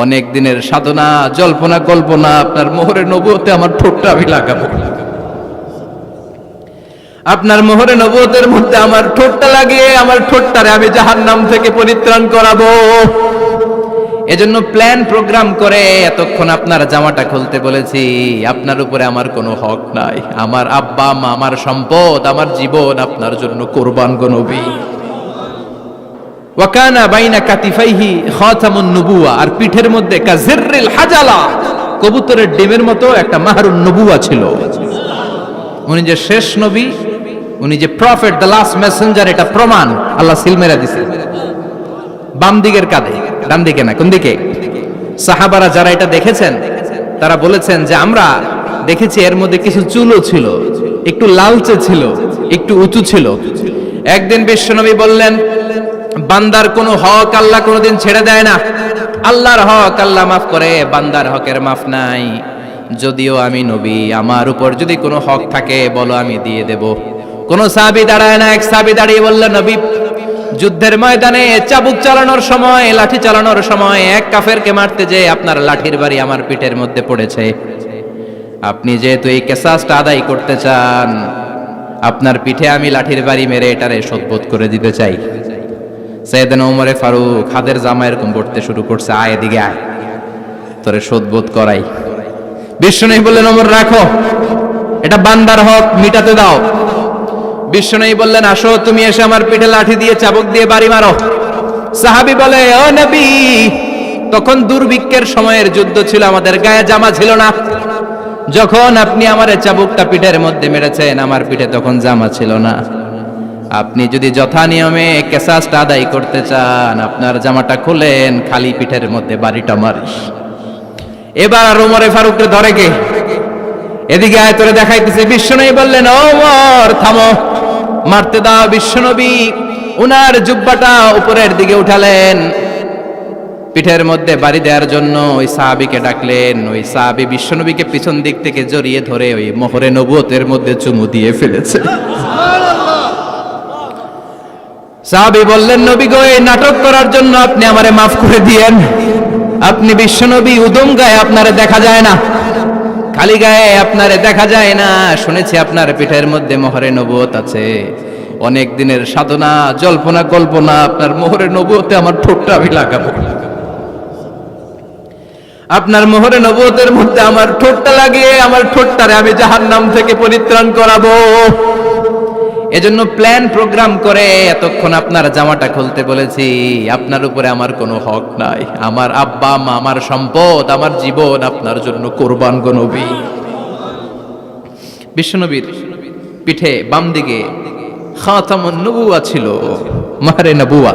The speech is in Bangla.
অনেক দিনের সাধনা, জল্পনা কল্পনা, আপনার মোহরে নবুয়তে আমার ঠোঁটটা আমি লাগাবো। আপনার মোহরে নবুয়তের মধ্যে আমার ঠোঁটটা লাগিয়ে আমার ঠোঁটটারে আমি জাহান্নাম থেকে পরিত্রাণ করাবো। এজন্য প্ল্যান প্রোগ্রাম করে এতক্ষণ আপনার জামাটা খুলতে বলেছি। আপনার উপরে আমার কোনো হক নাই। আমার আব্বা মা, আমার সম্পদ, আমার জীবন আপনার জন্য কোরবান গো নবী। ওয়াকানা বাইনা কাতিফাইহি খাতামুন নবুওয়া, আর পিঠের মধ্যে কাজিররিল হাজালা, কবুতরের ডিমের মতো একটা মাহরুন নবুওয়া ছিল। উনি যে শেষ নবী, উনি যে প্রফেট, দ্য লাস্ট মেসেঞ্জার, এটা প্রমাণ আল্লাহ সিল মেরা দিছে বাম দিকের কাঁধে, ডান দিকে না। কোন দিকে? সাহাবারা যারা এটা দেখেছেন তারা বলেছেন যে আমরা দেখেছি এর মধ্যে কিছু চুলও ছিল, একটু লালচে ছিল, একটু উঁচু ছিল। একদিন বিশ্বনবী বললেন, বান্দার কোনো হক আল্লাহ কোনোদিন ছেড়ে দেয় না। আল্লাহর হক আল্লাহ মাফ করে, বান্দার হকের মাফ নাই। যদিও আমি নবী, আমার উপর যদি কোনো হক থাকে বলো, আমি দিয়ে দেব। কোন সাহাবী দাঁড়ায় না। এক সাহাবী দাঁড়িয়ে বললেন, নবী, যুদ্ধের ময়দানে চাবুক চালানোর সময়, লাঠি চালানোর সময় এক কাফেরকে মারতে যে আপনার লাঠির বাড়ি আমার পিঠের মধ্যে পড়েছে। আপনি যেহেতু এই কিসাসটা আদায় করতে চান, আপনার পিঠে আমি লাঠির বাড়ি মেরে এটারে শোধবোধ করে দিতে চাই। সাইয়েদনা ওমরে ফারুক হাতের জামা এরকম পড়তে শুরু করছে, আয় এদিকে আয়, তোরে শোধবোধ করাই। বিশ্বনবী বললেন, ওমর রাখো, এটা বান্দার হক, মিটাতে দাও। বিশ্বনবী বললেন, আসো, তুমি এসে আমার পিঠে লাঠি দিয়ে চাবুক দিয়ে বাড়ি মারো। সাহাবী বলে, ও নবী, তখন দুর্ভিক্ষের সময়ের যুদ্ধ ছিল, আমাদের গায়ে জামা ছিল না। যখন আপনি আমার চাবুকটা পিঠের মধ্যে মেরেছেন, আমার পিঠে তখন জামা ছিল না। আপনি যদি যথা নিয়মে কিসাসটা আদায় করতে চান, আপনার জামাটা খুলেন, খালি পিঠের মধ্যে বাড়িটা মারিস। এবার ওমরে ফারুককে ধরে কে? এদিকে আয়, তোরে দেখাইতেছে। বিশ্বনবী বললেন, ওমর থামো, মারতে দাও। বিশ্বনবী উনার জুব্বাটা উপরের দিকে উঠালেন, পিঠের মধ্যে বাড়ি দেওয়ার জন্য ওই সাহাবীকে ডাকলেন। ওই সাহাবী বিশ্বনবীকে পিছন দিক থেকে জড়িয়ে ধরে ওই মোহরে নবুয়তের মধ্যে চুমু দিয়ে ফেলেছে। সাহাবী বললেন, নবী গো, এই নাটক করার জন্য আপনি আমারে মাফ করে দিয়েন। আপনি বিশ্বনবী, উদম গায়ে আপনারে দেখা যায় না, খালি গায়ে আপনারে দেখা যায় না। শুনেছি আপনার পিঠের মধ্যে মোহরে নবুয়ত আছে। অনেক দিনের সাধনা, জল্পনা কল্পনা, আপনার মোহরে নবুয়তে আমার ঠোঁটটা আমি লাগাবো। আপনার মোহরে নবুয়তের মধ্যে আমার ঠোঁটটা লাগিয়ে আমার ঠোঁটটারে আমি জাহান্নাম থেকে পরিত্রাণ করাবো। এজন্য প্ল্যান প্রোগ্রাম করে এতক্ষণ আপনার জামাটা খুলতে বলেছি। আপনার উপরে আমার কোনো হক নাই। আমার আব্বা মা, আমার সম্পদ, আমার জীবন আপনার জন্য কোরবান গো নবী। বিশ্বনবীর পিঠে বাম দিকে খাতামুন নবুওয়া ছিল, মাহরে নবুওয়া।